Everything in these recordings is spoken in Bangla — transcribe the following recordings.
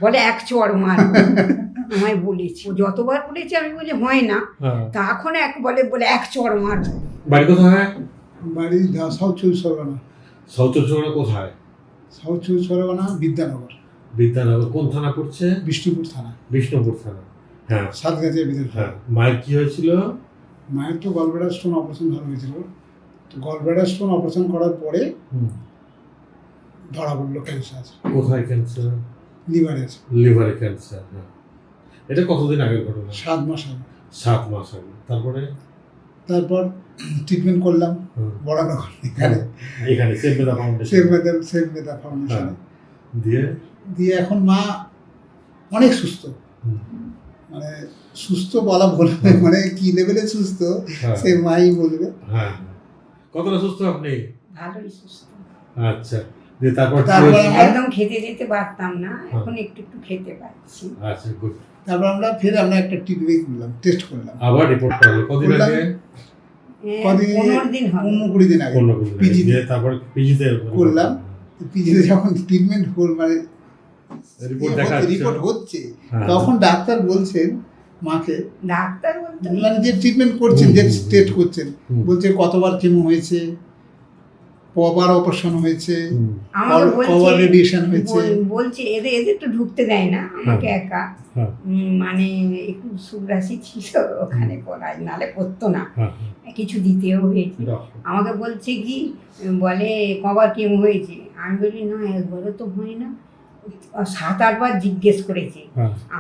বলে এক চড় মার আমায় বলেছি, যতবার বলেছি আমি বলি হয় না, তখন এক বলে বলে এক চড় মার। বাড়ি কোথায়? বাড়ি সাউথ চব্বিশ পরগনা। সাউথ চব্বিশ পরগনা কোথায়? সাউথ চব্বিশ পরগনা বিদ্যানগর। বিদ্যানগর কোন থানা পড়ছে? বিষ্ণুপুর থানা। বিষ্ণুপুর থানা, হ্যাঁ। সাতগাছিয়া বিধানসভা। হ্যাঁ, মায়ের কি হয়েছিল? মায়ের তো গলব্লাডার স্টোন অপারেশন ধরা হয়েছিল। তো গলব্লাডার স্টোন অপারেশন করার পরে ধরা পড়লো ক্যান্সার। কোথায় ক্যান্সার? লিভারে আছে। লিভারে ক্যান্সার, হ্যাঁ। এটা কতদিন আগের ঘটনা? 7 মাস আগে। 7 মাস আগে। তারপর ট্রিটমেন্ট করলাম বড়ানগর এখানে সেভ মেধা ফাউন্ডেশনে। দিয়ে এখন মা অনেক সুস্থ, মানে সুস্থ বলা বলবে, মানে কি লেভেলে সুস্থ সে মাই বলবে। হ্যাঁ, কতটা সুস্থ আপনি? ভালোই সুস্থ। আচ্ছা, দিয়ে তারপর একদম খেতে দিতে পারতাম না, এখন একটু একটু খেতে পারছি। আচ্ছা, গুড। তারপর আমরা একটা টিটমেন্ট করলাম, টেস্ট করলাম, আবার রিপোর্ট করালো। কদিন আগে? 15 দিন হবে। 15-20 দিন আগে পিজিতে। তারপর পিজিতে করলাম। পিজিতে যখন ট্রিটমেন্ট মানে রিপোর্ট হচ্ছে, তখন ডাক্তার বলছেন মাকে, ডাক্তার বলতে মানে যে ট্রিটমেন্ট করছেন, যে টেস্ট করছেন, বলছে কতবার কেমো হয়েছে, কবার অপারেশন হয়েছে, কবার রেডিয়েশন হয়েছে। বলছে এদের তো ঢুকতে দেয় না আমাকে একা, মানে একটু সুগ্রাসী ছিল ওখানে পড়ায়, নালে পড়তো না, কিছু দিতেও হয়েছে। আমাকে বলছে কি, বলে কবার কেমো হয়েছে, আমি বলি না একবারও তো হয় না, 7-8 বার জিজ্ঞেস করেছে।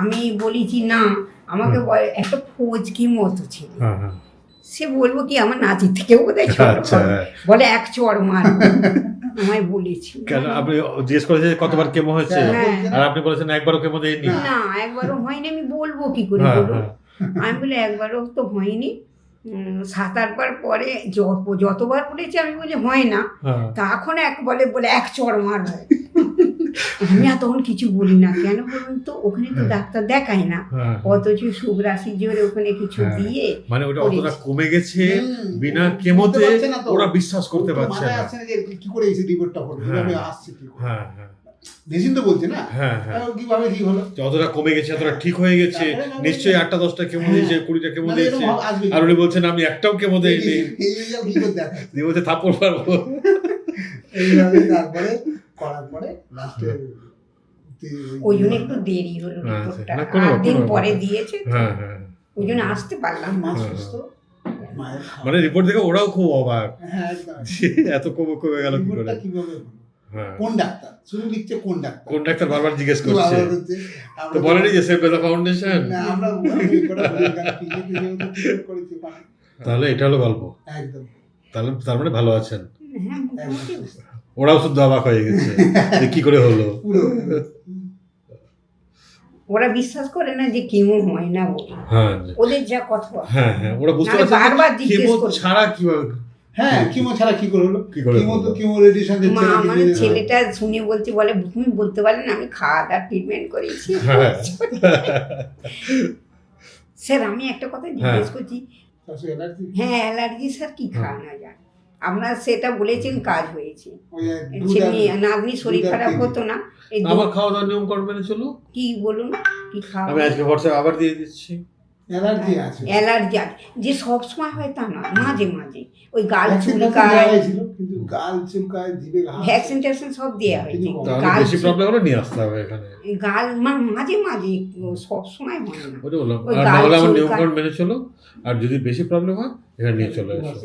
আমি বলেছি না, আমাকে একটা ফৌজ কি মতো ছিল, সে বলবো কি আমার নাতির থেকেও বোধহয় ছোট, বলে এক চড় মার আমায় বলেছি। কেন আপনি জিজ্ঞেস করেছেন কতবার কেমো হয়েছে, আর আপনি বলেছেন একবারও কেমো দেয়নি? না, একবারও হয়নি, আমি বলবো কি করে বলবো, আমি বলি একবারও তো হয়নি। 7-8 বার পরে যতবার বলেছি আমি বলি হয় না, তখন এক বলে বলে এক চড় মার হয়। আমি তখন কিছু বলি না, কেন বলুন তো, ওখানে তো ডাক্তার দেখায় না, অথচ সুগ্রাসী জোরে ওখানে কিছু দিয়ে, মানে ওটা অতটা কমে গেছে বিনা কেমোতে, ওরা বিশ্বাস করতে পারছে না কি করে এই রিপোর্টটা হলো, কিভাবে আসছে, কি করে। হ্যাঁ, হ্যাঁ, মেশিন তো বলছে না, কিভাবে কি হলো, যতটা কমে গেছে, যতটা ঠিক হয়ে গেছে, নিশ্চয়ই 8টা-10টা কেমো দিয়েছে, 20টা কেমো দিয়েছে, আর উনি বলছেন আমি একটাও কেমো দেইনি, দিয়ে বলছে থাপ্পড় মারবো। এইভাবে তারপরে করার পরে লাস্টে ওই জন্য একটু দেরি হলো, রিপোর্টটা 8 দিন পরে দিয়েছে, ওই জন্য আসতে পারলাম না। মানে রিপোর্ট দেখে ওরাও খুব অবাক, এত কমে গেল কি করে, কোন ডাক্তার শুধু লিখছে, কোন ডাক্তার বারবার জিজ্ঞেস করছে, তো বলেনি যে সেভ মেধা ফাউন্ডেশন। তাহলে এটা হলো গল্প, একদম। তার মানে ভালো আছেন? ওরাও শুদ্ধ অবাক হয়ে গেছে কি করে হলো। ওরা বিশ্বাস করে না যে কেমো হয় না, ওদের যা কথা। হ্যাঁ, ওরা বুঝতে পারছে বারবার জিজ্ঞেস করছে ছাড়া কিভাবে, কিমো ছাড়া কি করে হলো, কিমো রেডিয়েশন দিচ্ছে। আমার ছেলেটা শুনে বলছে, বলে তুমি বলতে পারলে না আমি খাওয়া দাওয়া ট্রিটমেন্ট করেছি। স্যার আমি একটা কথা জিজ্ঞেস করছি, হ্যাঁ অ্যালার্জি স্যার কি খাওয়ানো যায়, আপনার সেটা বলেছেন কাজ হয়েছে, নাতনি শরীর খারাপ হতো না, আমার খাওয়া দাওয়ার নিয়ম কর্ম মেনে চলো। কি বলুন, কি খাওয়া? আমি আজকে হোয়াটসঅ্যাপ আবার দিয়ে দিচ্ছি। অ্যালার্জি আছে যে সব সময় হয় তা না, মাঝে মাঝে ওই গাল চুলকায়, কিন্তু গাল চুলকায়, জিভে ঘা, ভ্যাকসিন ট্যাকসিন সব দেয়া হয়েছে, গাল বেশি প্রবলেম হলে নিয়ে আসতে হবে এখানে। গাল মাঝে মাঝে, সব সময় হয় না। ওটা বললাম, আর না হলে আমার নিয়ম কর্ম মেনে চলো, আর যদি বেশি প্রবলেম হয় এখানে নিয়ে চলে আসো।